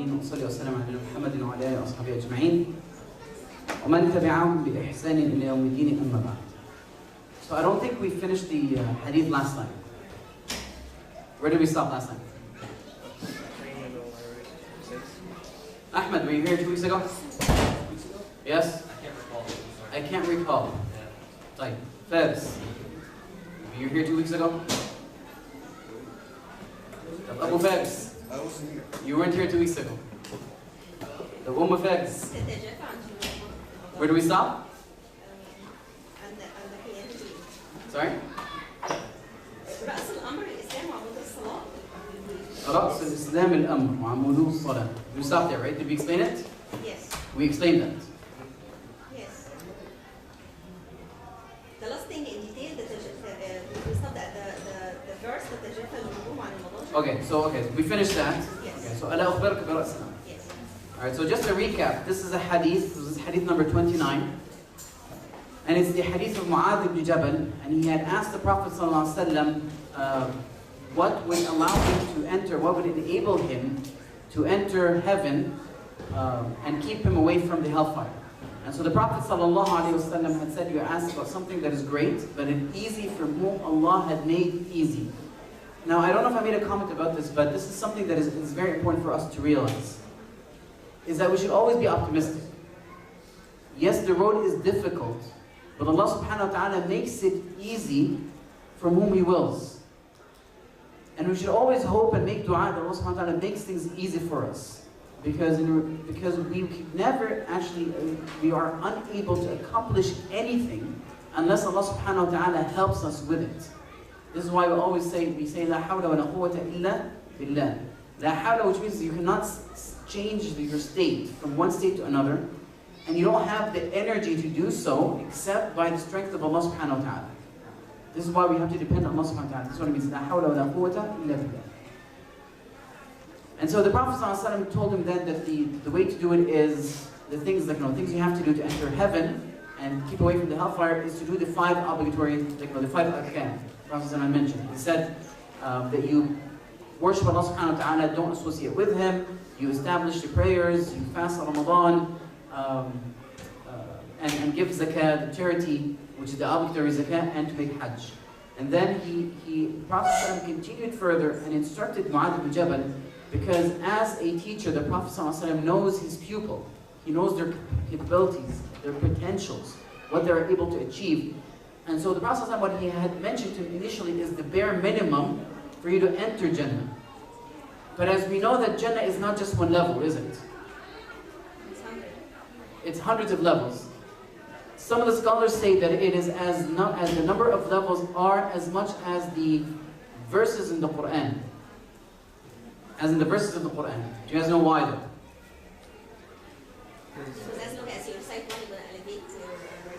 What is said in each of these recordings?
العالمين وصلي وسلم على محمد وعلى آله وأصحابه أجمعين ومن تبعهم بإحسان إلى يوم الدين أما بعد. So I don't think we finished the hadith last time. Where did we stop last time? Ahmed, were you here 2 weeks ago? Yes? I can't recall. Like, Fez, were you here 2 weeks ago? Abu Fez, I wasn't here. you weren't here 2 weeks ago. The Fez. Where do we stop? Sorry? رأس الإسلام الأمر وعموده الصلاة. We stopped there, right? Did we explain it? Yes. We explained that. Yes. The last thing in detail, we stopped at the verse that تجافى الجنوب عن المضاجع. Okay, we finished that. Yes. Okay, so ألا أخبرك برأس الأمر. Yes. Alright, so just to recap, this is a hadith, this is hadith number 29. And it's the hadith of Mu'adh ibn Jabal, and he had asked the Prophet ﷺ, what would allow him to enter, what would enable him to enter heaven and keep him away from the hellfire. And so the Prophet ﷺ had said, you asked about something that is great, but it's easy for whom Allah had made easy. Now, I don't know if I made a comment about this, but this is something that is very important for us to realize, is that we should always be optimistic. Yes, the road is difficult, but Allah subhanahu wa ta'ala makes it easy from whom He wills. And we should always hope and make dua that Allah subhanahu wa ta'ala makes things easy for us. Because we can never actually, we are unable to accomplish anything unless Allah subhanahu wa ta'ala helps us with it. This is why we always say, La hawla wa la quwwata illa billah. La hawla, which means you cannot change your state from one state to another, and you don't have the energy to do so except by the strength of Allah subhanahu wa ta'ala. This is why we have to depend on Allah subhanahu wa ta'ala. This is what it means, La hawla wa la quwwata illa billah. And so the Prophet ﷺ told him then that the way to do it is the things that things you have to do to enter heaven and keep away from the hellfire is to do the 5 obligatory, the 5 arkan. The Prophet ﷺ mentioned. He said that you worship Allah subhanahu wa ta'ala, don't associate with Him, you establish the prayers, you fast Ramadan, and give zakah, the charity, which is the obligatory zakah, and to make hajj. And then the Prophet ﷺ continued further and instructed Mu'adh ibn Jabal, because as a teacher, the Prophet ﷺ knows his pupil. He knows their capabilities, their potentials, what they're able to achieve. And so the Prophet ﷺ, what he had mentioned to him initially is the bare minimum for you to enter Jannah. But as we know that Jannah is not just one level, is it? It's hundreds of levels. Some of the scholars say that it is as the number of levels are as much as the verses in the Quran. As in the verses of the Quran. Do you guys know why though? As long as you recite one, you're going to elevate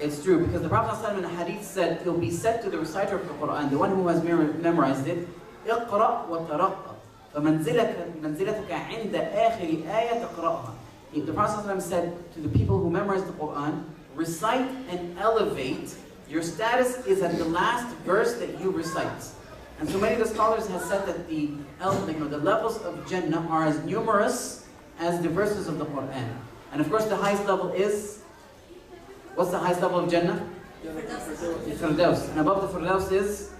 It's true, because the Prophet ﷺ in the hadith said, it will be said to the reciter of the Quran, the one who has memorized it, اقرأ وترقى فمنزلتك عند آخر آية تقرأها. The Prophet ﷺ said to the people who memorized the Quran, recite and elevate. Your status is at the last verse that you recite. And so many of the scholars have said that the levels of Jannah are as numerous as the verses of the Quran. And of course the highest level is, what's the highest level of Jannah? The Firdaus. And above the Firdaus is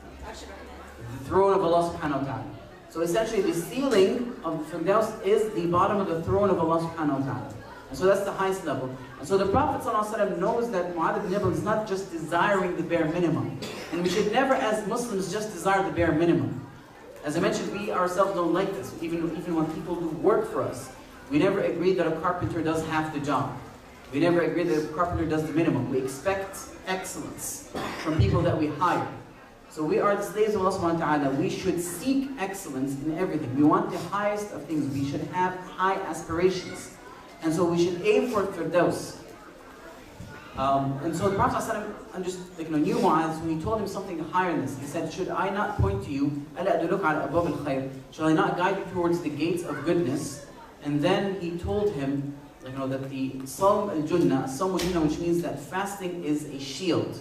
the throne of Allah subhanahu wa ta'ala. So essentially the ceiling of the Firdaus is the bottom of the throne of Allah subhanahu wa ta'ala. And so that's the highest level. And so the Prophet ﷺ knows that Mu'adh ibn Jabal is not just desiring the bare minimum. And we should never as Muslims just desire the bare minimum. As I mentioned, we ourselves don't like this. Even when people do work for us, we never agree that a carpenter does half the job. We never agree that a carpenter does the minimum. We expect excellence from people that we hire. So we are the slaves of Allah subhanahu wa ta'ala. We should seek excellence in everything. We want the highest of things. We should have high aspirations. And so we should aim for Firdaus. And so the Prophet ﷺ knew Mu'adh, so he told him something higher than this. He said, should I not point to you, أَلَا أَدُلُّكَ عَلَى أَبْوَابِ الْخَيْرِ? Shall I not guide you towards the gates of goodness? And then he told him that the Sawm al-Junnah, which means that fasting is a shield.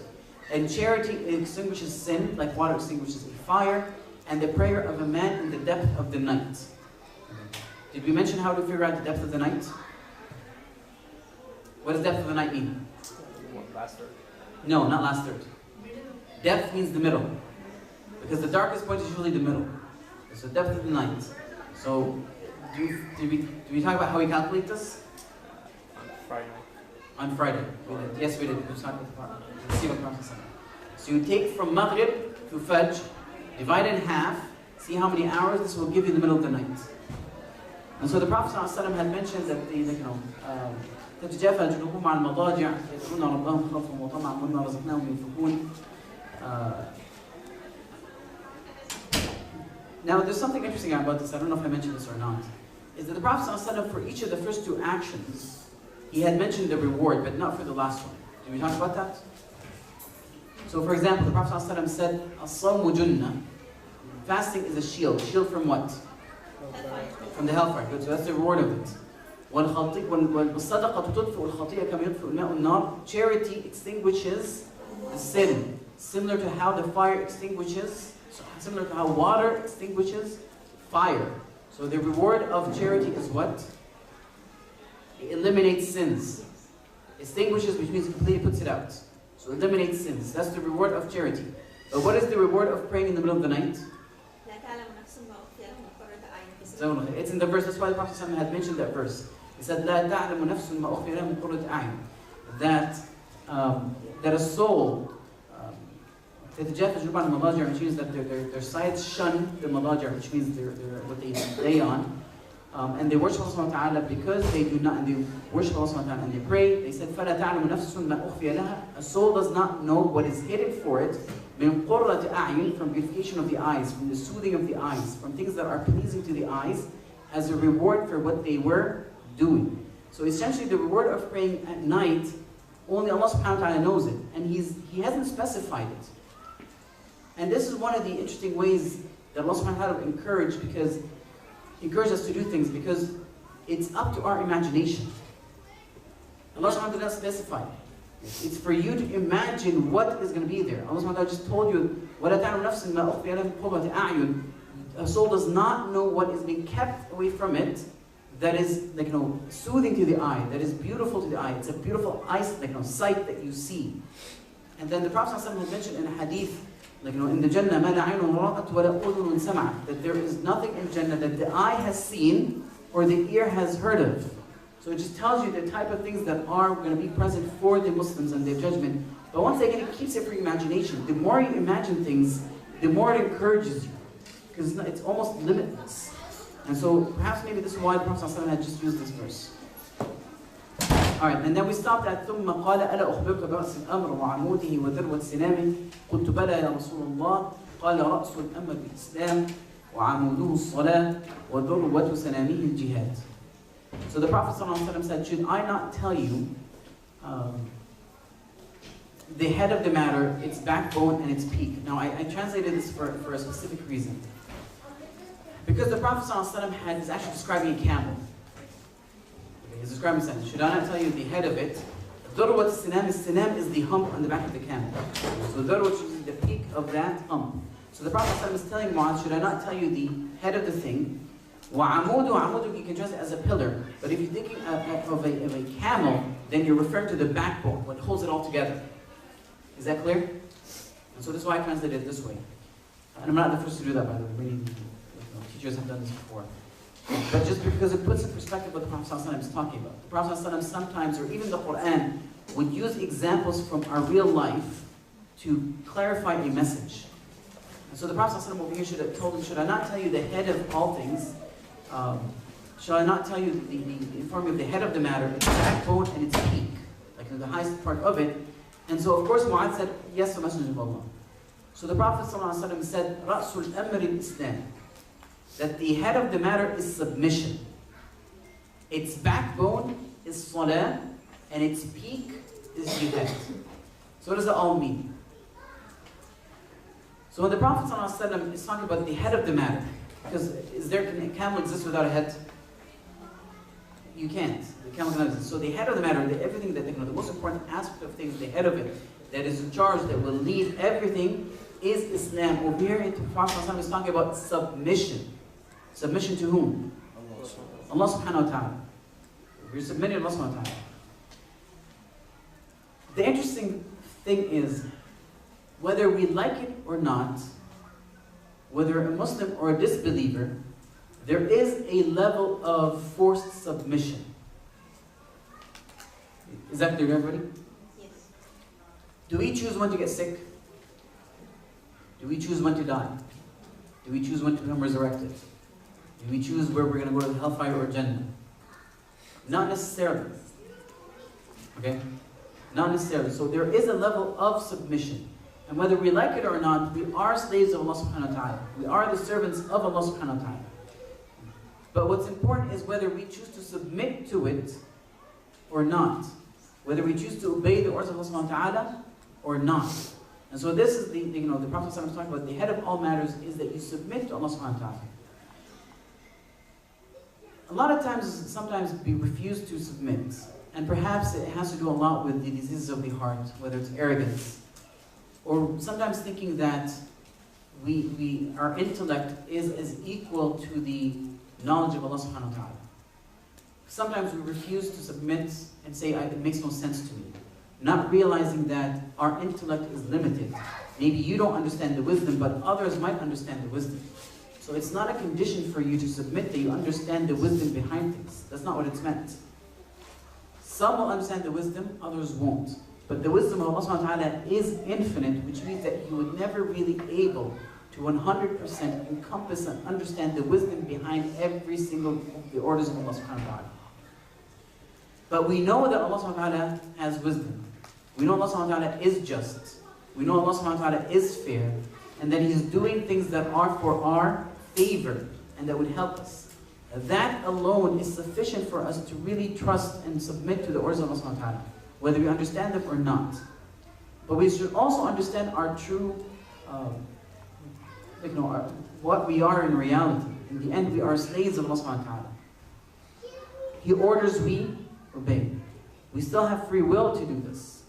And charity extinguishes sin, like water extinguishes a fire, and the prayer of a man in the depth of the night. Did we mention how to figure out the depth of the night? What does depth of the night mean? Last third. No, not last third. Depth means the middle. Because the darkest point is usually the middle. So depth of the night. So, did we talk about how we calculate this? On Friday. On Friday. We did. Yes, we did. We talked about the process. So you take from Maghrib to Fajr, divide in half, see how many hours this will give you in the middle of the night. And so the Prophet ﷺ had mentioned that تتجافى جنوبهم عن المضاجع يدعون ربهم خوفا وطمعا مما رزقناهم ينفقون. Now there's something interesting about this, I don't know if I mentioned this or not, is that the Prophet ﷺ, for each of the first two actions, he had mentioned the reward, but not for the last one. Did we talk about that? So for example, the Prophet ﷺ said, "As-sawmu junnah." Fasting is a shield. Shield from what? From the hellfire. Good, so that's the reward of it. وَالصَّدَقَةُ تُطْفِئُ الْخَطِيئَ كَمَا يُطْفِئُ الْمَاءُ النَّارَ. Charity extinguishes the sin, similar to how the fire extinguishes, similar to how water extinguishes fire. So the reward of charity is what? It eliminates sins. Extinguishes, which means completely puts it out. So eliminates sins. That's the reward of charity. But what is the reward of praying in the middle of the night? It's in the verse, that's why the Prophet ﷺ had mentioned that verse. He said, لا تعلم نفس ما أخفي لها من قرة أعين. That a soul, تتجافى جنوبها عن المضاجع, which means that their sides shun the madaja, which means what they lay on. And they worship Allah subhanahu wa ta'ala because they do not, and they worship Allah subhanahu wa ta'ala and they pray. They said, فَلَا تَعْلَمُ نَفْسٌ مَا أُخْفِيَ لَهَا. A soul does not know what is hidden for it, مِنْ قُرَّةِ أَعْيُنٍ, from beautification of the eyes, from the soothing of the eyes, from things that are pleasing to the eyes, as a reward for what they were doing. So essentially the reward of praying at night, only Allah subhanahu wa ta'ala knows it, and He hasn't specified it. And this is one of the interesting ways that Allah subhanahu wa ta'ala encouraged us to do things, because it's up to our imagination. Allah subhanahu wa ta'ala specified. It's for you to imagine what is going to be there. Allah subhanahu wa ta'ala just told you, وَلَا تَعْلَمُ نَفْسٍ مَا أُخْفِيَ لَهَا مِنْ قُرَّةِ أَعْيُنٍ. A soul does not know what is being kept away from it that is soothing to the eye, that is beautiful to the eye. It's a beautiful sight that you see. And then the Prophet ﷺ had mentioned in a hadith, in the Jannah, مَا لَا عَيْنٌ رَأَتْ وَلَا أُذُنٌ سَمَعَتْ, that there is nothing in Jannah that the eye has seen or the ear has heard of. So it just tells you the type of things that are going to be present for the Muslims and their judgment. But once again, it keeps it for your imagination. The more you imagine things, the more it encourages you. Because it's almost limitless. And so perhaps maybe this is why the Prophet ﷺ had just used this verse. Alright, and then we stopped at ثُمَّ قَالَ أَلَا أُخْبِرْكَ بِرَأْسِ الْأَمْرِ وَعَمُودِهِ وَذِرْوَةِ سِنَامِهِ قُلْتُ بَلَى يَا رَسُولَ اللَّهِ قَالَ رَأْسُ الْأَمْرِ الْإِسْلَامِ وَعَمُودُهُ الصَّلَاةِ وَذِرْوَةُ سَنَامِهِ الْجِهَادِ. So the Prophet ﷺ said, should I not tell you the head of the matter, its backbone and its peak? Now I translated this for a specific reason. Because the Prophet ﷺ is actually describing a camel. He's describing something. Should I not tell you the head of it? Dhurwat sinam is the hump on the back of the camel. So dhurwat is the peak of that hump. So the Prophet ﷺ is telling Mu'adh, should I not tell you the head of the thing? Wa'amudu, you can translate as a pillar. But if you're thinking of a camel, then you're referring to the backbone, what holds it all together. Is that clear? And so this is why I translated it this way. And I'm not the first to do that, by the way. Many teachers have done this before. But just because it puts in perspective what the Prophet ﷺ is talking about. The Prophet ﷺ sometimes, or even the Quran, would use examples from our real life to clarify a message. And so the Prophet ﷺ over here told him, should I not tell you the head of all things? Shall I not tell you inform you of the head of the matter, its backbone and its peak, like the highest part of it? And so of course Mu'adh said, yes, O Messenger of Allah. So the Prophet ﷺ said, Ra'sul Amr Islam, that the head of the matter is submission. Its backbone is salah, and its peak is jihad. So what does that all mean? So when the Prophet ﷺ is talking about the head of the matter, because can a camel exist without a head? You can't. The camel cannot exist. So the head of the matter, everything that the most important aspect of things, the head of it, that is in charge, that will lead everything, is Islam. Over here, the Prophet ﷺ is talking about submission. Submission to whom? Allah subhanahu wa ta'ala. We're submitting to Allah subhanahu wa ta'ala. The interesting thing is, whether we like it or not, whether a Muslim or a disbeliever, there is a level of forced submission. Is that clear to everybody? Yes. Do we choose when to get sick? Do we choose when to die? Do we choose when to become resurrected? Do we choose where we're going to go to the hellfire or Jannah? Not necessarily. Okay? Not necessarily. So there is a level of submission. And whether we like it or not, we are slaves of Allah subhanahu wa ta'ala. We are the servants of Allah subhanahu wa ta'ala. But what's important is whether we choose to submit to it or not. Whether we choose to obey the orders of Allah subhanahu wa ta'ala or not. And so this is the Prophet was talking about, the head of all matters is that you submit to Allah subhanahu wa ta'ala. A lot of times, sometimes we refuse to submit. And perhaps it has to do a lot with the diseases of the heart, whether it's arrogance. Or sometimes thinking that our intellect is as equal to the knowledge of Allah subhanahu wa ta'ala. Sometimes we refuse to submit and say, it makes no sense to me. Not realizing that our intellect is limited. Maybe you don't understand the wisdom, but others might understand the wisdom. So it's not a condition for you to submit that you understand the wisdom behind things. That's not what it's meant. Some will understand the wisdom, others won't. But the wisdom of Allah subhanahu wa ta'ala is infinite, which means that you would never really able to 100% encompass and understand the wisdom behind every single of the orders of Allah subhanahu wa ta'ala. But we know that Allah subhanahu wa ta'ala has wisdom. We know Allah subhanahu wa ta'ala is just. We know Allah subhanahu wa ta'ala is fair. And that He is doing things that are for our favor and that would help us. That alone is sufficient for us to really trust and submit to the orders of Allah subhanahu wa ta'ala, whether we understand them or not. But we should also understand our true, what we are in reality. In the end, we are slaves of Allah subhanahu wa ta'ala. He orders, we obey. We still have free will to do this.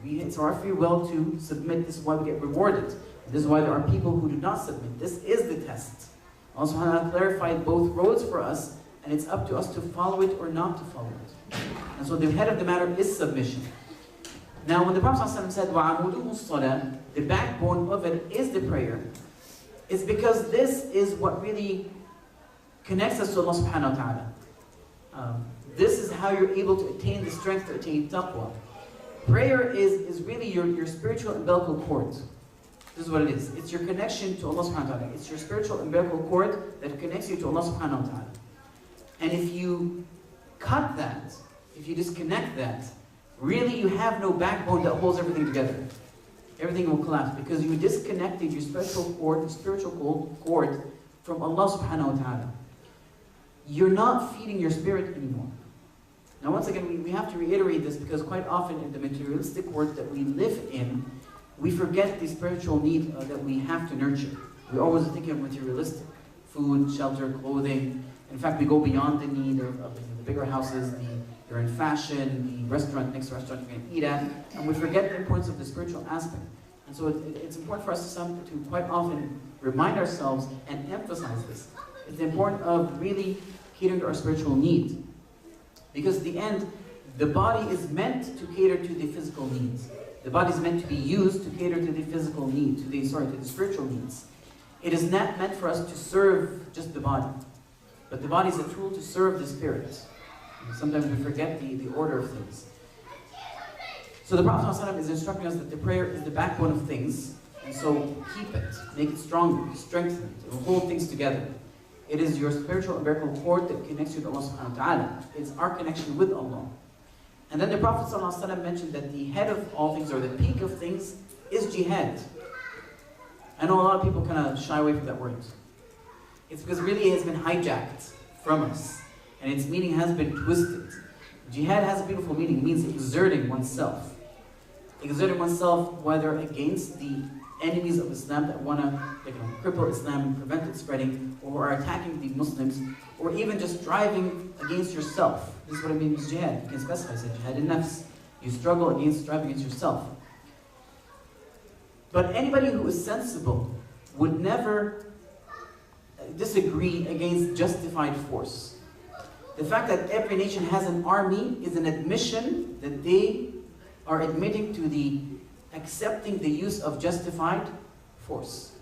It's our free will to submit. This is why we get rewarded. This is why there are people who do not submit. This is the test. Allah subhanahu wa ta'ala clarified both roads for us, and it's up to us to follow it or not to follow it. And so the head of the matter is submission. Now when the Prophet ﷺ said, وَعَمُودُهُ الصَّلَاةِ, the backbone of it is the prayer, it's because this is what really connects us to Allah subhanahu wa ta'ala. This is how you're able to attain the strength to attain taqwa. Prayer is really your spiritual umbilical cord. This is what it is. It's your connection to Allah subhanahu wa ta'ala. It's your spiritual umbilical cord that connects you to Allah subhanahu wa ta'ala. And if you cut that, if you disconnect that, really you have no backbone that holds everything together. Everything will collapse because you disconnected your spiritual cord from Allah subhanahu wa ta'ala. You're not feeding your spirit anymore. Now once again, we have to reiterate this because quite often in the materialistic world that we live in, we forget the spiritual need that we have to nurture. We always think of materialistic. Food, shelter, clothing. In fact, we go beyond the need of the bigger houses, you're in fashion, the restaurant, next restaurant you're going to eat at, and we forget the importance of the spiritual aspect. And so it's important for us to quite often remind ourselves and emphasize this. It's the importance of really catering to our spiritual need. Because in the end, the body is meant to cater to the physical needs. The body is meant to be used to cater to the physical need, to the spiritual needs. It is not meant for us to serve just the body. But the body is a tool to serve the spirit. Sometimes we forget the order of things. So the Prophet ﷺ is instructing us that the prayer is the backbone of things. And so keep it, make it stronger, strengthen it, it will hold things together. It is your spiritual umbilical cord that connects you to Allah subhanahu wa ta'ala. It's our connection with Allah. And then the Prophet ﷺ mentioned that the head of all things, or the peak of things, is jihad. I know a lot of people kind of shy away from that word. It's because really it has been hijacked from us. And its meaning has been twisted. Jihad has a beautiful meaning. It means exerting oneself. Exerting oneself whether against the enemies of Islam that want to cripple Islam and prevent it spreading, or are attacking the Muslims, or even just striving against yourself. This is what it means jihad. You can specify it. Jihad in nafs. You struggle against, strive against yourself. But anybody who is sensible would never disagree against justified force. The fact that every nation has an army is an admission that they are admitting to the accepting the use of justified force.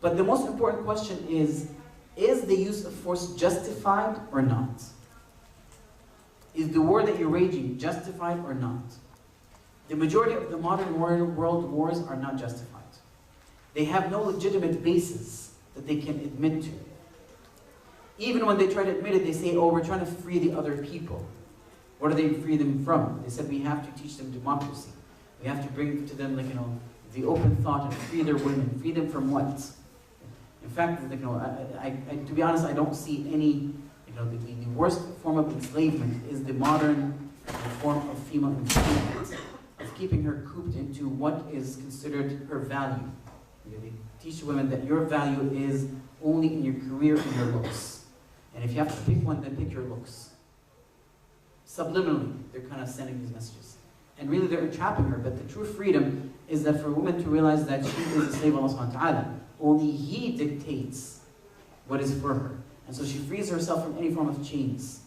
But the most important question is the use of force justified or not? Is the war that you're waging justified or not? The majority of the modern world wars are not justified. They have no legitimate basis that they can admit to. Even when they try to admit it, they say, oh, we're trying to free the other people. What do they free them from? They said we have to teach them democracy. We have to bring to them, the open thought and free their women. Free them from what? In fact, to be honest, I don't see any, the worst form of enslavement is the modern form of female enslavement, of keeping her cooped into what is considered her value. They teach women that your value is only in your career and your looks. And if you have to pick one, then pick your looks. Subliminally, they're kind of sending these messages. And really they're entrapping her, but the true freedom is that for a woman to realize that she is a slave of Allah subhanahu wa ta'ala. Only He dictates what is for her. And so she frees herself from any form of chains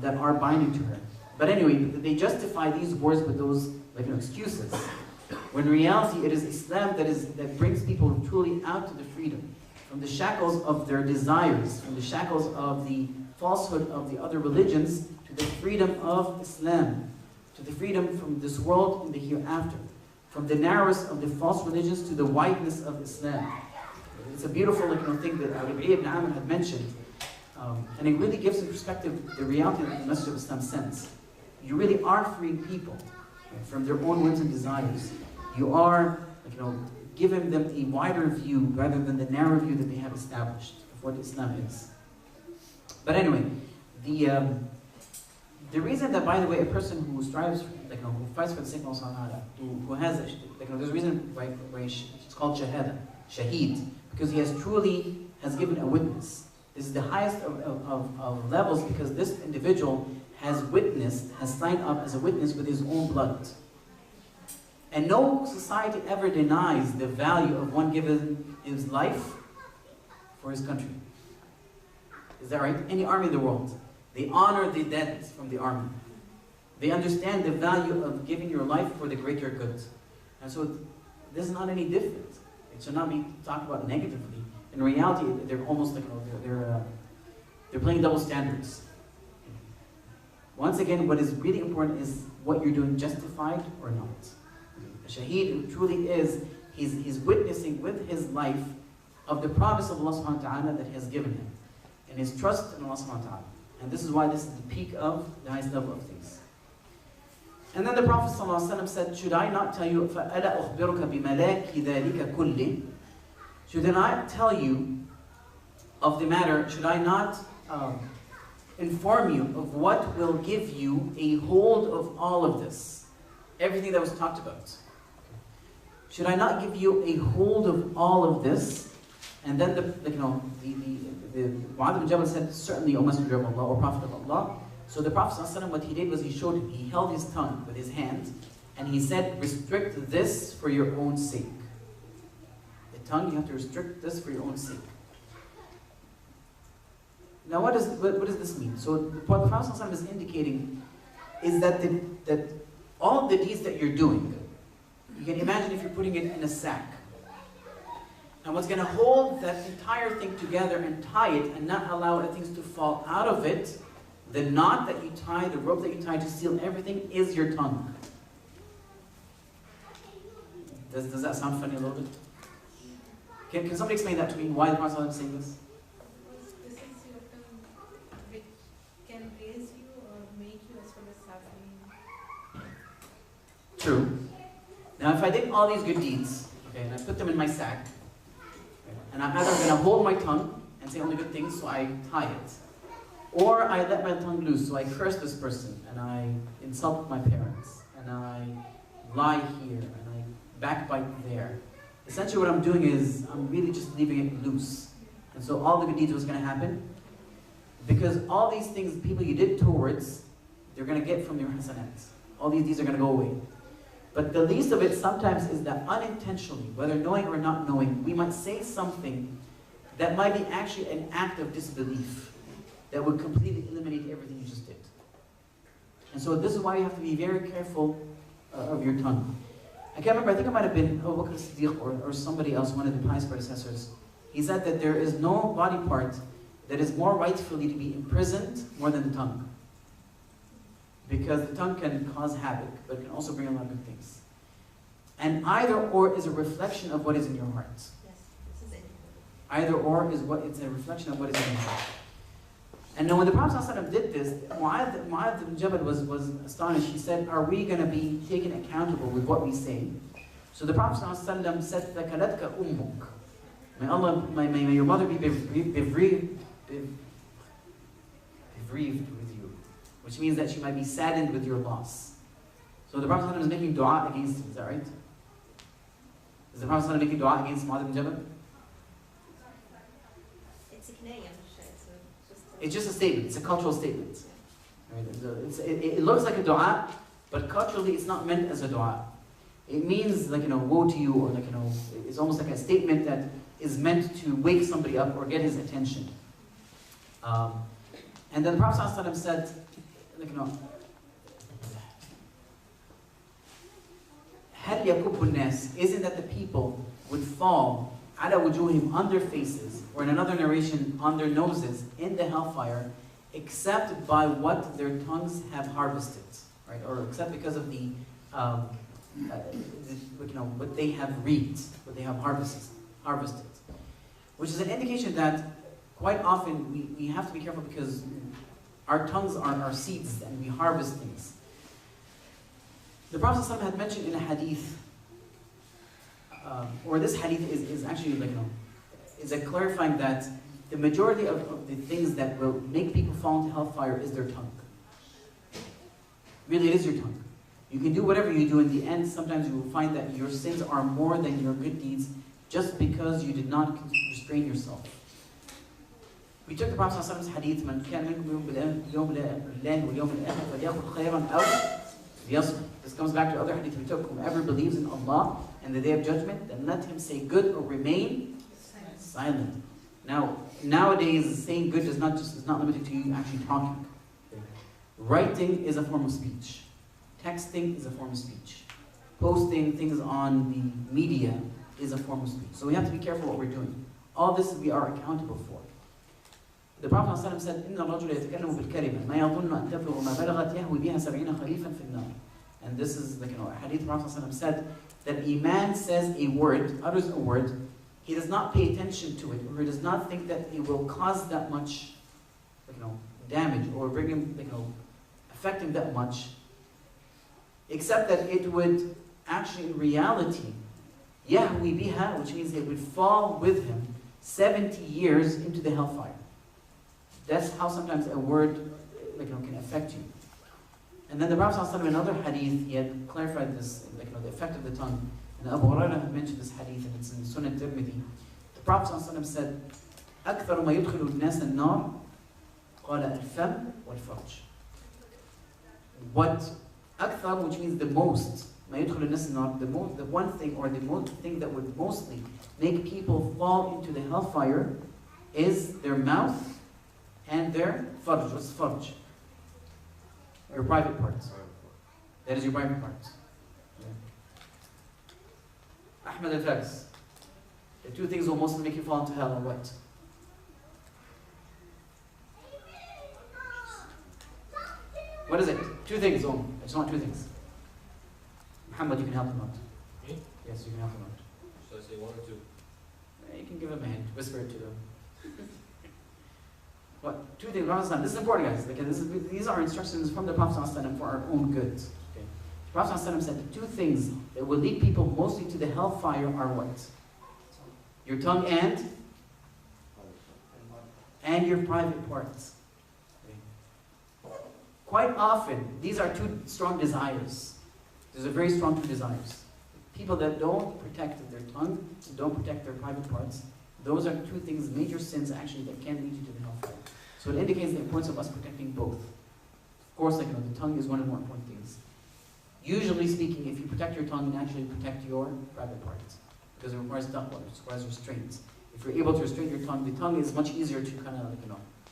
that are binding to her. But anyway, they justify these wars with those excuses. When in reality, it is Islam that brings people truly out to the freedom, from the shackles of their desires, from the shackles of the falsehood of the other religions, to the freedom of Islam, to the freedom from this world and the hereafter, from the narrowness of the false religions to the wideness of Islam. It's a beautiful thing that Rabi' ibn Amr had mentioned, and it really gives in perspective the reality that the message of Islam sends. You really are freeing people from their own whims and desires. You are, giving them a wider view rather than the narrow view that they have established of what Islam is. But anyway, the reason that, by the way, a person who strives, who fights for the sake of Allah, who has, there's a reason why it's called shaheed, because he has given a witness. This is the highest of levels, because this individual has signed up as a witness with his own blood. And no society ever denies the value of one giving his life for his country. Is that right? Any army in the world, they honor the dead from the army. They understand the value of giving your life for the greater good. And so this is not any different. It should not be talked about negatively. In reality, they're almost they're playing double standards. Once again, what is really important is what you're doing, justified or not. A shaheed truly is, he's witnessing with his life of the promise of Allah subhanahu wa ta'ala that He has given him, and his trust in Allah subhanahu wa ta'ala. And this is why this is the peak of the highest level of things. And then the Prophet sallallahu alaihi wasallam said, should I not tell you, فَأَلَا أُخْبِرُكَ بِمَلَاكِ ذَلِكَ كُلِّ? Should I not tell you of the matter, should I not inform you of what will give you a hold of all of this? Everything that was talked about. Should I not give you a hold of all of this? And then the Mu'adh bin Jabal said, certainly, O Messenger of Allah, or Prophet of Allah. So the Prophet ﷺ, what he did was he held his tongue with his hand, and he said, restrict this for your own sake. The tongue, you have to restrict this for your own sake. Now what does this mean? So what the Prophet ﷺ is indicating is that all of the deeds that you're doing, you can imagine if you're putting it in a sack. And what's going to hold that entire thing together and tie it and not allow things to fall out of it, the knot that you tie, the rope that you tie to seal everything, is your tongue. Does that sound funny a little bit? Can somebody explain that to me? Why the Prophet ﷺ is saying this? This is your tongue which can raise you or make you as well as suffering. True. Now if I did all these good deeds, and I put them in my sack, and I'm either going to hold my tongue and say only good things, so I tie it. Or I let my tongue loose, so I curse this person, and I insult my parents, and I lie here, and I backbite there. Essentially what I'm doing is, I'm really just leaving it loose. And so all the good deeds, what's going to happen? Because all these things, people you did towards, they're going to get from your hasanat. All these deeds are going to go away. But the least of it sometimes is that unintentionally, whether knowing or not knowing, we might say something that might be actually an act of disbelief. that would completely eliminate everything you just did. And so this is why you have to be very careful of your tongue. I can't remember, I think it might have been Abu Bakr Siddiq or somebody else, one of the pious predecessors. He said that there is no body part that is more rightfully to be imprisoned more than the tongue. Because the tongue can cause havoc, but it can also bring a lot of good things. And either or is a reflection of what is in your heart. Yes, this is it. Either or is it's a reflection of what is in your heart. And now when the Prophet ﷺ did this, Mu'adh ibn Jabal was astonished. He said, are we going to be taken accountable with what we say? So the Prophet ﷺ said, ثَكَلَتْكَ أُمُّكَ. May your mother be bereaved with you. Which means that she might be saddened with your loss. So the Prophet ﷺ is making dua against him, is that right? Is the Prophet ﷺ making dua against Mu'adh ibn Jabal? It's a kinayah. It's just a statement. It's a cultural statement. Right? It looks like a dua, but culturally it's not meant as a dua. It means like, woe to you, or like, it's almost like a statement that is meant to wake somebody up or get his attention. And then the Prophet ﷺ said, like, هل يكب الناس, isn't that the people would fall على وجوههم, on their faces, or in another narration, on their noses, in the hellfire, except by what their tongues have harvested, right? Or except because of what they have reaped, what they have harvested. Which is an indication that quite often we have to be careful, because our tongues are our seeds and we harvest things. The Prophet ﷺ had mentioned in a hadith, or this hadith is actually is a clarifying that the majority of the things that will make people fall into hellfire is their tongue. Really, it is your tongue. You can do whatever you do. In the end, sometimes you will find that your sins are more than your good deeds, just because you did not restrain yourself. We took the Prophet ﷺ's hadith, "Man kana minkum yu'minu billahi wal yawmil akhir falyaqul khayran aw liyasmut." This comes back to other hadith we took. Whoever believes in Allah and the Day of Judgment, then let him say good or remain silent. Now, nowadays, saying good is not limited to you actually talking. Writing is a form of speech. Texting is a form of speech. Posting things on the media is a form of speech. So we have to be careful what we're doing. All this we are accountable for. The Prophet ﷺ said, إِنَّ الرَّجُلَ يَتَكَلَّمُ بِالْكَلِمَةِ مَا يَظُنُّ أَن تَبْلُغَ مَا بَلَغَتْ يَهْوِي بِهَا 70 خَرِيفًا فِي النَّارِ. And this is a hadith. The Prophet ﷺ said that a man says a word, utters a word, he does not pay attention to it, or he does not think that it will cause that much damage, or bring him, affect him that much, except that it would actually, in reality, yahwi biha, which means it would fall with him 70 years into the hellfire. That's how sometimes a word can affect you. And then the Prophet ﷺ in another hadith, he had clarified this, the effect of the tongue. And Abu Hurairah had mentioned this hadith, and it's in Sunan Tirmidhi. The Prophet ﷺ said, أكثر ما يدخل الناس النار قال الفم والفرج. What أكثر, which means the most, ما يدخل الناس النار, the one thing, or the thing that would mostly make people fall into the hellfire is their mouth and their farj. What's farj? Your private parts. That is your private parts. Yeah. Ahmed al-Faris. The two things will mostly make you fall into hell are what? What is it? Two things only. I just want two things. Muhammad, you can help him out. Me? Yes, you can help him out. Should I say one or two? You can give him a hint. Whisper it to them. What? Two things. This is important, guys. These are instructions from the Prophet ﷺ for our own good. Okay. The Prophet ﷺ said the two things that will lead people mostly to the hellfire are what? Your tongue and your private parts. Okay. Quite often, these are two strong desires. These are very strong two desires. People that don't protect their tongue, don't protect their private parts, those are two things, major sins actually, that can lead you to the hellfire. So it indicates the importance of us protecting both. Of course, the tongue is one of the more important things. Usually speaking, if you protect your tongue, you naturally protect your private parts, because it requires taqwa, it requires restraint. If you're able to restrain your tongue, the tongue is much easier to kind of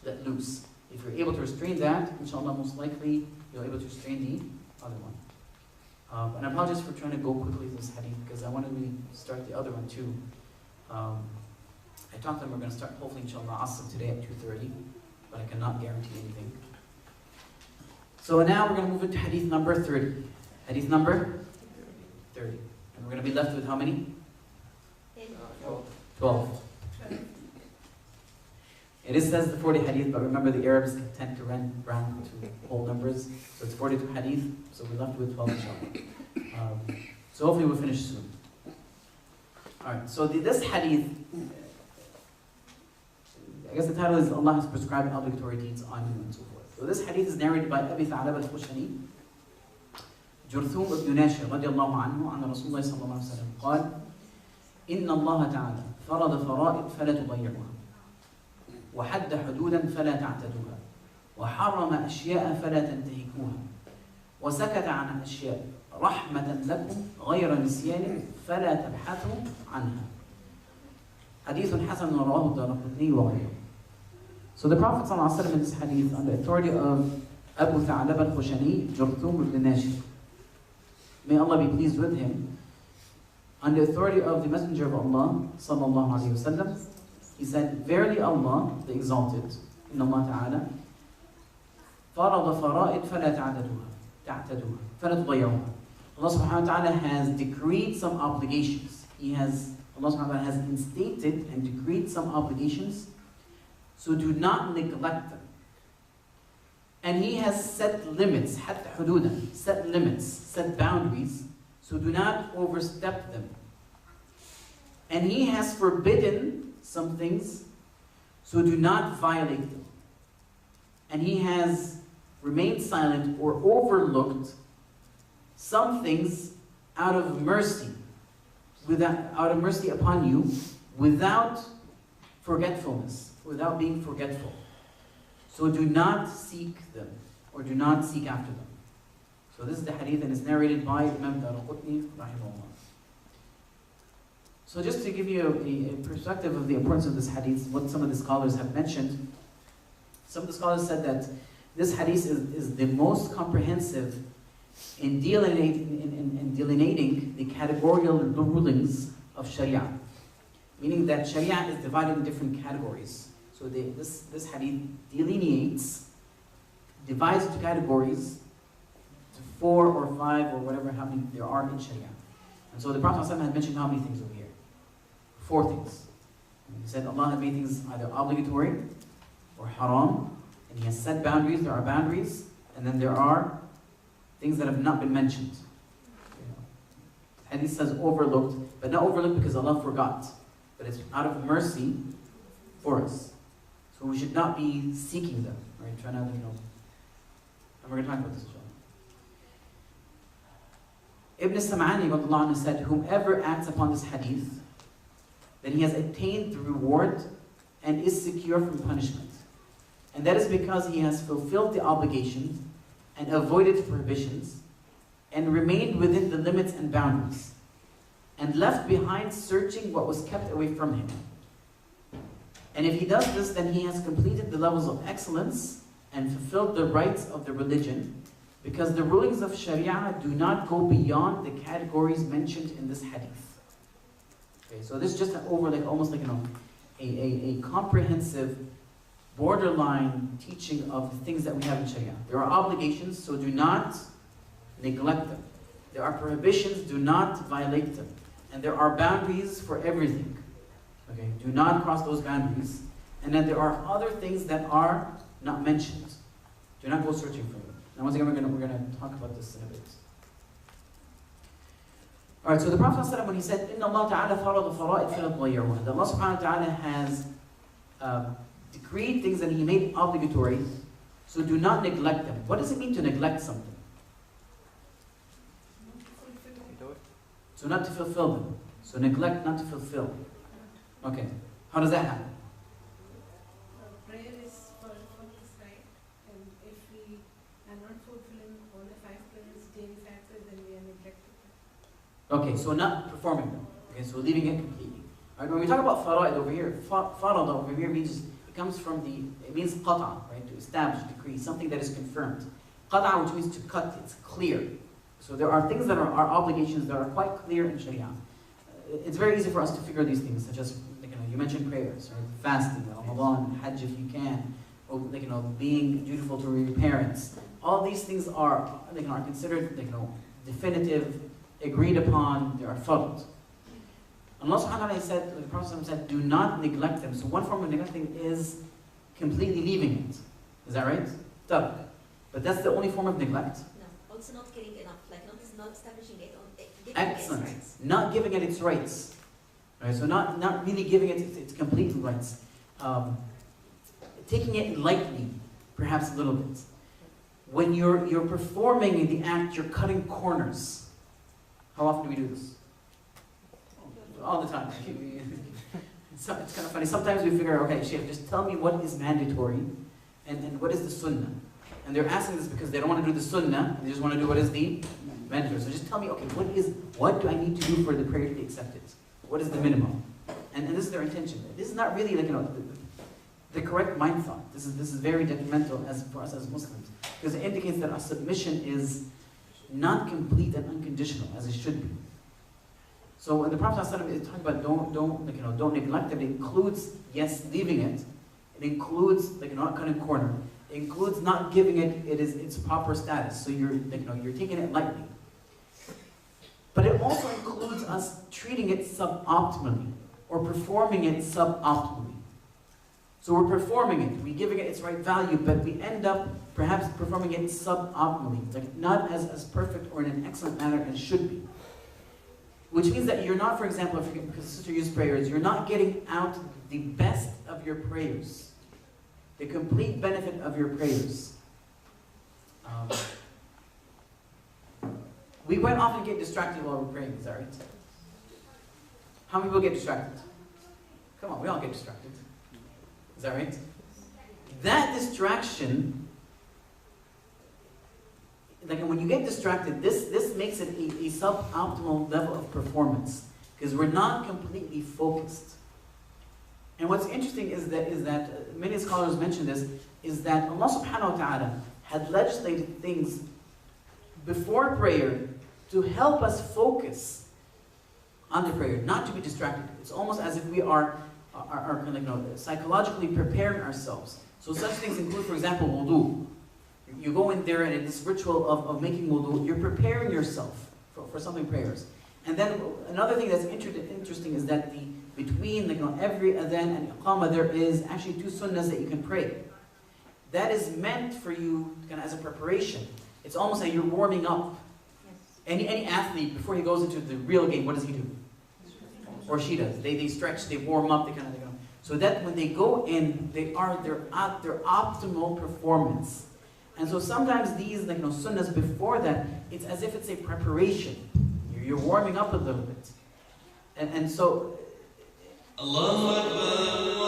let loose. If you're able to restrain that, inshallah, most likely you're able to restrain the other one. And I apologize for trying to go quickly through this hadith because I want to really start the other one too. I talked to them we're going to start hopefully inshallah Asr today at 2:30, but I cannot guarantee anything. So now we're going to move into hadith number 30. Hadith number 30. And we're going to be left with how many? 12. It is says the 40 hadith, but remember the Arabs tend to round to whole numbers. So it's 42 hadith, so we're left with 12 inshallah. So hopefully we'll finish soon. Alright, so this hadith, I guess the title is Allah has prescribed obligatory deeds on you and so forth. So this hadith is narrated by Abi Tha'lab al-Khushani, جرثوم ibn Nashir رضي الله عنه عن رسول الله صلى الله عليه وسلم قال إن الله تعالى فرض فرائض فلا تضيعوها وحد حدودا فلا تعتدوها وحرم أشياء فلا تنتهكوها وسكت عن أشياء رحمة لكم غير نسيان فلا تبحثوا عنها. حديث حسن رواه الدارقطني وغيره. So the Prophet ﷺ in this hadith, on the authority of Abu Tha'lab al-Khushani, Jurthum ibn Nashir, may Allah be pleased with him, on the authority of the Messenger of Allah sallallahu alaihi wasallam, he said, verily Allah, the Exalted, Inna Allah Ta'ala, فرض فرائض فلا تعتدوها فلا تضيعوها. Allah subhanahu wa ta'ala has decreed some obligations. Allah subhanahu wa ta'ala has instated and decreed some obligations, so do not neglect them. And He has set limits, حتى حدودا, set limits, set boundaries, so do not overstep them. And He has forbidden some things, so do not violate them. And He has remained silent or overlooked some things out of mercy, out of mercy upon you, without forgetfulness, without being forgetful. So do not seek them, or do not seek after them. So this is the hadith, and it's narrated by Imam Daraqutni, rahimahullah. So just to give you a perspective of the importance of this hadith, what some of the scholars have mentioned, some of the scholars said that this hadith is the most comprehensive in delineating the categorical rulings of Sharia. Meaning that Sharia is divided in different categories. So this hadith delineates, divides into categories, to 4 or 5 or whatever, how many there are in Sharia. And so the Prophet ﷺ had mentioned how many things over here? 4 things. He said Allah has made things either obligatory or haram, and He has set boundaries, there are boundaries, and then there are things that have not been mentioned. And He says overlooked, but not overlooked because Allah forgot, but it's out of mercy for us. So we should not be seeking them, right? Try not to, and we're going to talk about this. Ibn Sam'ani said, whomever acts upon this hadith, then he has attained the reward and is secure from punishment. And that is because he has fulfilled the obligations and avoided the prohibitions and remained within the limits and boundaries and left behind searching what was kept away from him. And if he does this, then he has completed the levels of excellence and fulfilled the rights of the religion, because the rulings of Sharia do not go beyond the categories mentioned in this hadith. Okay, so this is just almost like a comprehensive, borderline teaching of the things that we have in Sharia. There are obligations, so do not neglect them. There are prohibitions, do not violate them. And there are boundaries for everything. Okay, do not cross those boundaries. And then there are other things that are not mentioned. Do not go searching for them. Now once again, we're going to talk about this in a bit. Alright, so the Prophet ﷺ, when he said, Inna Allah Ta'ala farad fara'id fala tadayyaruha, that Allah subhanahu wa ta'ala has decreed things and He made obligatory, so do not neglect them. What does it mean to neglect something? So not to fulfill them. So neglect, not to fulfill. Okay. How does that happen? Prayer is for this right, and if we are not fulfilling all the 5 prayers, daily 5 prayers, then we are neglecting them. Okay, so not performing them. Okay, so leaving it completely. Alright, when we talk about fara'id over here, farada over here means It comes from it means qata, right? To establish, decree, something that is confirmed. Qata, which means to cut, it's clear. So there are things that are obligations that are quite clear in Sharia. It's very easy for us to figure these things, such as, you mentioned prayers, right? Fasting, Ramadan, Hajj if you can, or being dutiful to your parents. All these things are considered definitive, agreed upon, they are followed. Allah subhanahu wa ta'ala said, the Prophet said, do not neglect them. So one form of neglecting is completely leaving it. Is that right? Tark. But that's the only form of neglect? No, also not getting enough, like not establishing it, giving Excellent. it its rights. Not giving it its rights. Right? So not really giving it its complete rights. Taking it lightly, perhaps a little bit. When you're performing the act, you're cutting corners. How often do we do this? All the time. It's kind of funny. Sometimes we figure, okay, Sheikh, just tell me what is mandatory and what is the sunnah. And they're asking this because they don't want to do the sunnah, they just want to do what is the mandatory. So just tell me, okay, what do I need to do for the prayer to be accepted? What is the minimum? And this is their intention. This is not really the correct mind thought. This is very detrimental for us as Muslims, because it indicates that our submission is not complete and unconditional as it should be. So when the Prophet ﷺ is talking about don't neglect it, it includes, yes, leaving it. It includes not cutting corner. It includes not giving it its proper status. So you're taking it lightly. But it also includes us treating it suboptimally or performing it suboptimally. So we're performing it, we're giving it its right value, but we end up perhaps performing it suboptimally, not as perfect or in an excellent manner as should be. Which means that you're not, for example, because sister used prayers, you're not getting out the best of your prayers, the complete benefit of your prayers. We quite often get distracted while we're praying, is that right? How many people get distracted? Come on, we all get distracted. Is that right? That distraction, when you get distracted, this makes it a suboptimal level of performance, because we're not completely focused. And what's interesting is that many scholars mention this, is that Allah subhanahu wa ta'ala had legislated things before prayer to help us focus on the prayer, not to be distracted. It's almost as if we are psychologically preparing ourselves. So such things include, for example, wudu. You go in there and in this ritual of making wudu, you're preparing yourself for something prayers. And then another thing that's interesting is that between every adhan and iqamah, there is actually 2 sunnahs that you can pray. That is meant for you as a preparation. It's almost like you're warming up. Any athlete, before he goes into the real game, what does he do? Or she does. They stretch, they warm up, so that when they go in, they're at their optimal performance. And so sometimes these sunnahs before that, it's as if it's a preparation. You're warming up a little bit. And so Allahu Akbar.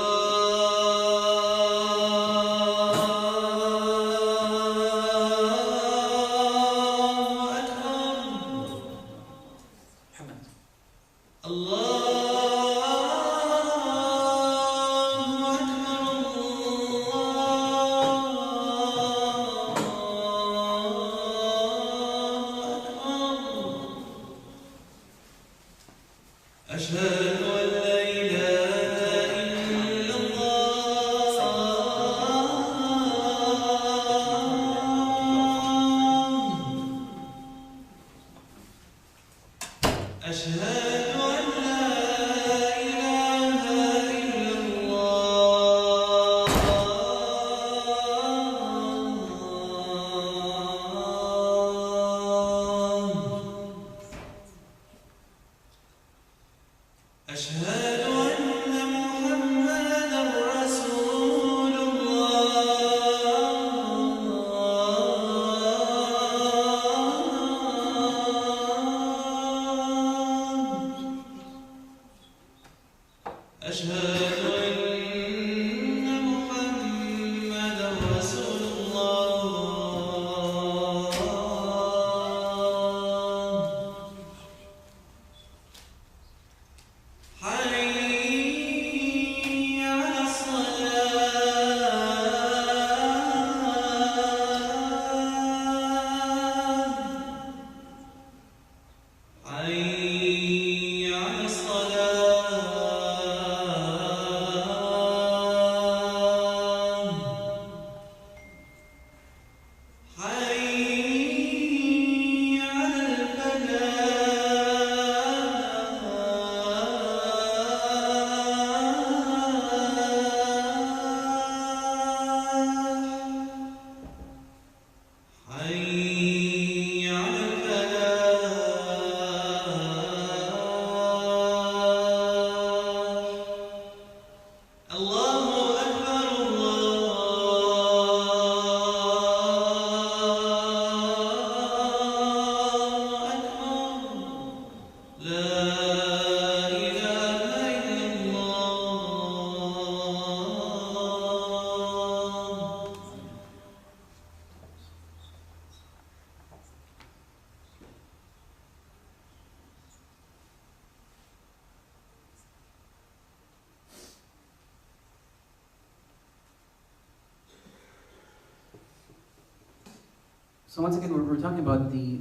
So once again, we're talking about the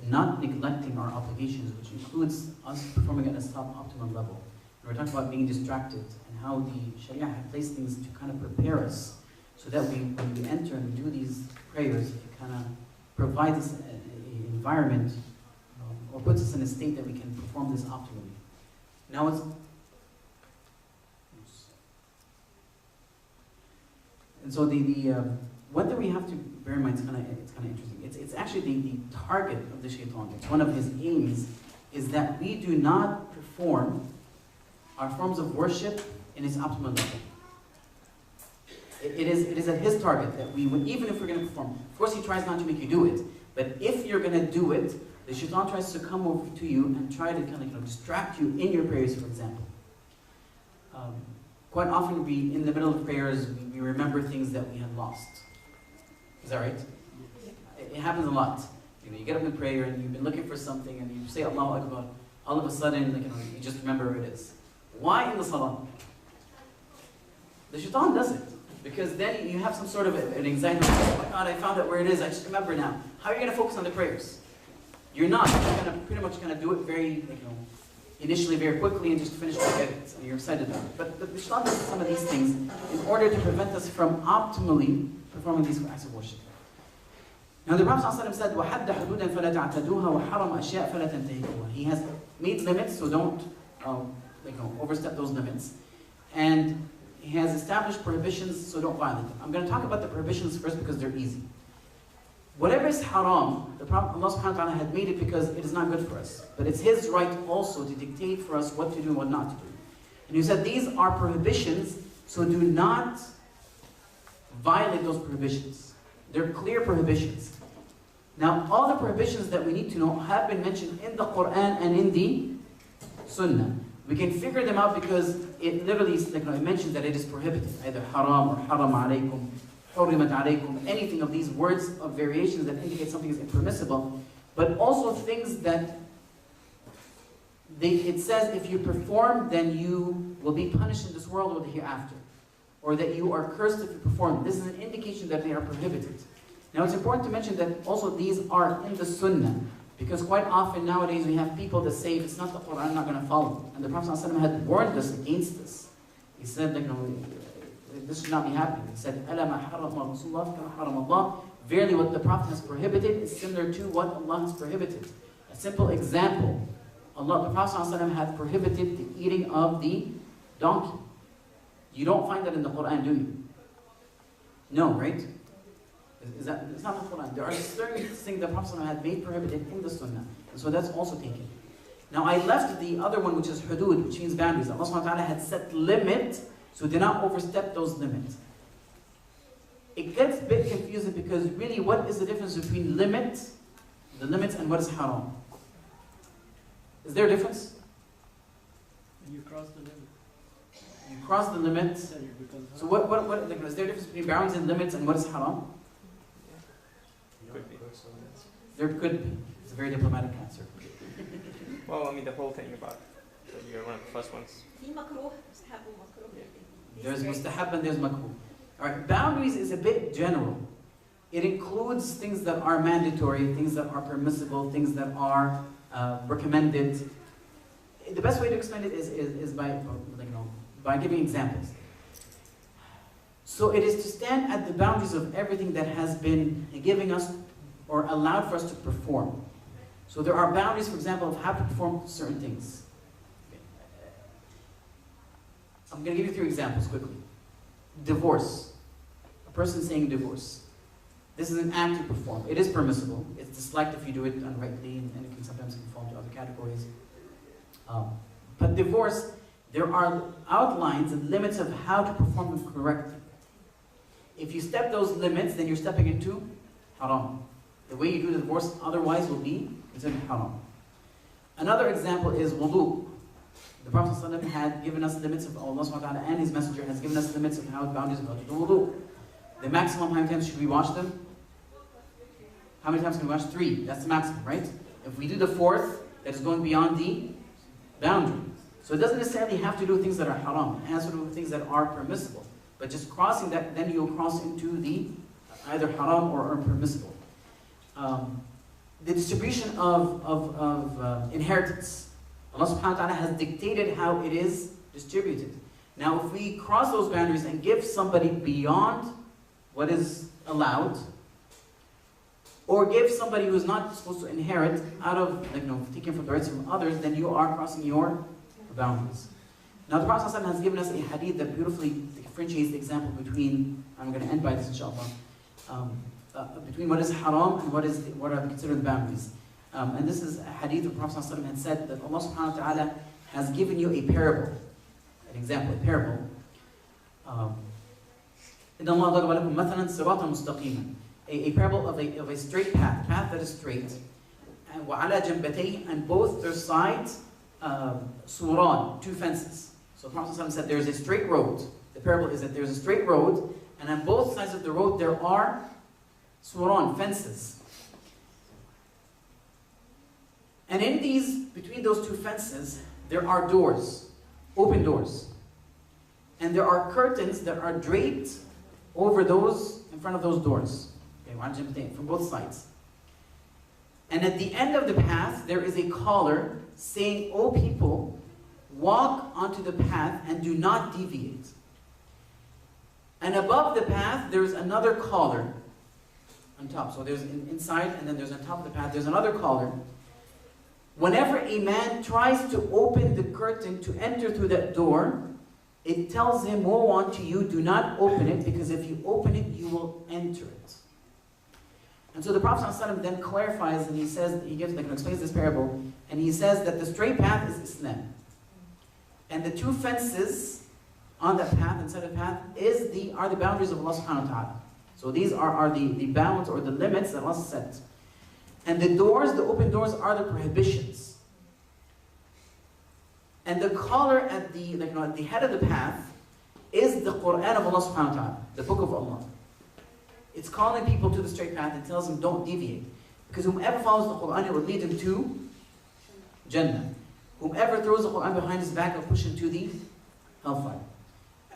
not neglecting our obligations, which includes us performing at a optimum level. And we're talking about being distracted and how the Sharia had placed things to kind of prepare us so that when we enter and do these prayers, it kind of provides us an environment or puts us in a state that we can perform this optimally. Now and so what that we have to bear in mind, it's kind of interesting. It's actually the target of the shaitan. It's one of his aims, is that we do not perform our forms of worship in its optimal level. It is at his target that we would, even if we're going to perform. Of course, he tries not to make you do it, but if you're going to do it, the shaitan tries to come over to you and try to kind of distract you in your prayers, for example. Quite often, in the middle of prayers, we remember things that we had lost. Is that right? It happens a lot. You get up in prayer and you've been looking for something and you say Allahu Akbar. All of a sudden, you just remember where it is. Why in the salah? The shaitan does it. Because then you have some sort of an anxiety. Oh my God, I found out where it is. I just remember now. How are you going to focus on the prayers? You're not. You're going to pretty much do it very, initially very quickly and just finish to get it. And you're excited about it. But the shaitan does some of these things in order to prevent us from optimally performing these acts of worship. Now the Prophet ﷺ said, وَحَدَّ حُدُودًا فَلَا تَعْتَدُوهَا وَحَرَمَ أَشْيَاءَ فَلَا تَنْتَهِكُوهَا. He has made limits, so don't overstep those limits. And he has established prohibitions, so don't violate them. I'm going to talk about the prohibitions first because they're easy. Whatever is haram, the Prophet Allah subhanahu wa ta'ala had made it because it is not good for us. But it's his right also to dictate for us what to do and what not to do. And he said these are prohibitions, so do not violate those prohibitions. They're clear prohibitions. Now, all the prohibitions that we need to know have been mentioned in the Quran and in the Sunnah. We can figure them out because it literally it mentions that it is prohibited, either haram or haram alaykum, hurimat alaykum, anything of these words of variations that indicate something is impermissible, but also things that it says if you perform, then you will be punished in this world or the hereafter, or that you are cursed if you perform. This is an indication that they are prohibited. Now it's important to mention that also these are in the Sunnah, because quite often nowadays we have people that say, if it's not the Quran, I'm not going to follow. And the Prophet ﷺ had warned us against this. He said, this should not be happening. He said, أَلَا مَا حَرَّمَ رَسُولُ اللَّهِ كَمَا حَرَّمَ اللَّهِ. Verily what the Prophet has prohibited is similar to what Allah has prohibited. A simple example, the Prophet ﷺ had prohibited the eating of the donkey. You don't find that in the Quran, do you? No, right? It's not in the Quran. There are certain things the Prophet had made prohibited in the Sunnah. And so that's also taken. Now I left the other one, which is hudud, which means boundaries. Allah subhanahu wa ta'ala had set limit, so do not overstep those limits. It gets a bit confusing because really what is the difference between the limits and what is haram? Is there a difference? When you cross the limit. You cross the limits. So what is there a difference between boundaries and limits and what is haram? Could be. There could be. It's a very diplomatic answer. Well, the whole thing about you're one of the first ones. There's mustahab and there's makruh. Alright, boundaries is a bit general. It includes things that are mandatory, things that are permissible, things that are recommended. The best way to explain it is by giving examples. So it is to stand at the boundaries of everything that has been giving us or allowed for us to perform. So there are boundaries, for example, of how to perform certain things. I'm going to give you 3 examples quickly. Divorce. A person saying divorce. This is an act to perform. It is permissible. It's disliked if you do it unrightly, and it can sometimes fall into other categories. But divorce, there are outlines and limits of how to perform them correctly. If you step those limits, then you're stepping into haram. The way you do the divorce otherwise will be considered haram. Another example is wudu. The Prophet ﷺ had given us limits of Allah subhanahu wa ta'ala, and His Messenger has given us limits of how boundaries of how to do wudu. The maximum, how many times should we wash them? How many times can we wash? 3. That's the maximum, right? If we do the 4th, that is going beyond the boundary. So it doesn't necessarily have to do with things that are haram. It has to do with things that are permissible. But just crossing that, then you'll cross into the either haram or permissible. the distribution of inheritance. Allah subhanahu wa ta'ala has dictated how it is distributed. Now, if we cross those boundaries and give somebody beyond what is allowed, or give somebody who is not supposed to inherit out of, taking from the rights from others, then you are crossing your boundaries. Now, the Prophet ﷺ has given us a hadith that beautifully differentiates the example between, I'm going to end by this inshallah, between what is haram and what are considered boundaries. And this is a hadith of the Prophet ﷺ had said that Allah subhanahu wa ta'ala has given you a parable, an example, a parable. إِنَّ اللَّهَ ضَرَبَ لَكُمْ مَثَلًا صِرَاطًا مُسْتَقِيمًا, a parable of a straight path that is straight. And وَعَلَى جَنْبَتَيْهِ, and both their sides, suran, two fences. So the Prophet ﷺ said there is a straight road. The parable is that there is a straight road, and on both sides of the road there are suran, fences. And in these, between those two fences, there are doors, open doors. And there are curtains that are draped over those, in front of those doors. Okay, from both sides. And at the end of the path, there is a collar saying, "O people, walk onto the path and do not deviate." And above the path, there is another collar on top. So there's inside, and then there's on top of the path, there's another collar. Whenever a man tries to open the curtain to enter through that door, it tells him, "Woe unto you, do not open it, because if you open it, you will enter it." And so the Prophet ﷺ then clarifies, and he says, explains this parable, and he says that the straight path is Islam. And the two fences on that path, inside the path, are the boundaries of Allah subhanahu wa ta'ala. So these are the bounds or the limits that Allah set. And the doors, the open doors, are the prohibitions. And the collar at the head of the path is the Quran of Allah subhanahu wa ta'ala, the book of Allah. It's calling people to the straight path and tells them don't deviate. Because whomever follows the Quran, it will lead him to Jannah. Whomever throws the Quran behind his back will push him to the hellfire.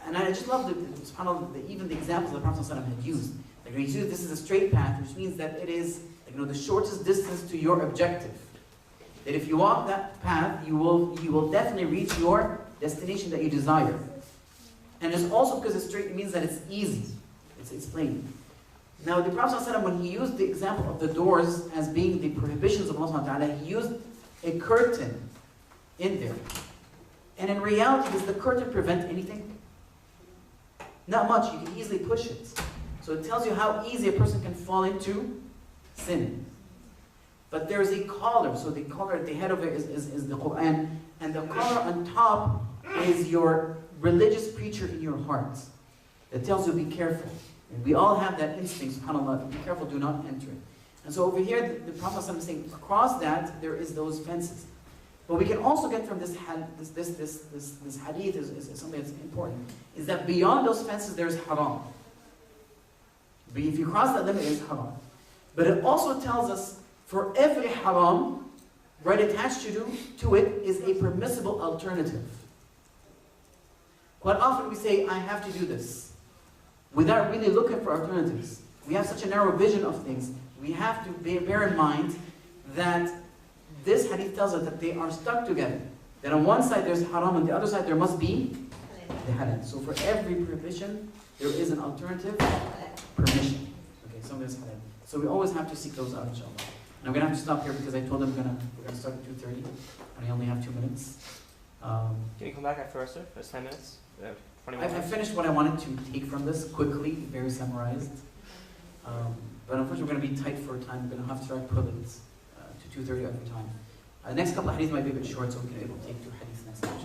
And I just love even the examples that the Prophet ﷺ had used. Like when he said this is a straight path, which means that it is the shortest distance to your objective. That if you walk that path, you will definitely reach your destination that you desire. And it's also because it's straight, it means that it's easy. It's plain. Now the Prophet ﷺ, when he used the example of the doors as being the prohibitions of Allah subhanahu wa ta'ala, he used a curtain in there. And in reality, does the curtain prevent anything? Not much. You can easily push it. So it tells you how easy a person can fall into sin. But there is a collar. So the collar at the head of it is the Quran. And the collar on top is your religious preacher in your heart. That tells you be careful. And we all have that instinct, subhanAllah, be careful, do not enter it. And so over here, the Prophet is saying, across that, there is those fences. But we can also get from this hadith is something that's important, is that beyond those fences, there's haram. But if you cross that limit, it is haram. But it also tells us, for every haram, right attached to it is a permissible alternative. Quite often we say, I have to do this, without really looking for alternatives. We have such a narrow vision of things. We have to bear in mind that this hadith tells us that they are stuck together. That on one side there's haram, on the other side there must be the halal. So for every prohibition, there is an alternative permission. Okay, so there's halal. So we always have to seek those out, inshallah. And I'm going to have to stop here because I told them we're going to start at 2:30, and I only have 2 minutes. Can you come back after us, sir? There's 10 minutes. I finished what I wanted to take from this quickly, very summarized. But unfortunately, we're going to be tight for time. We're going to have to start pulling to 2:30 every time. The next couple of hadiths might be a bit short, so we can be able to take 2 hadiths next time.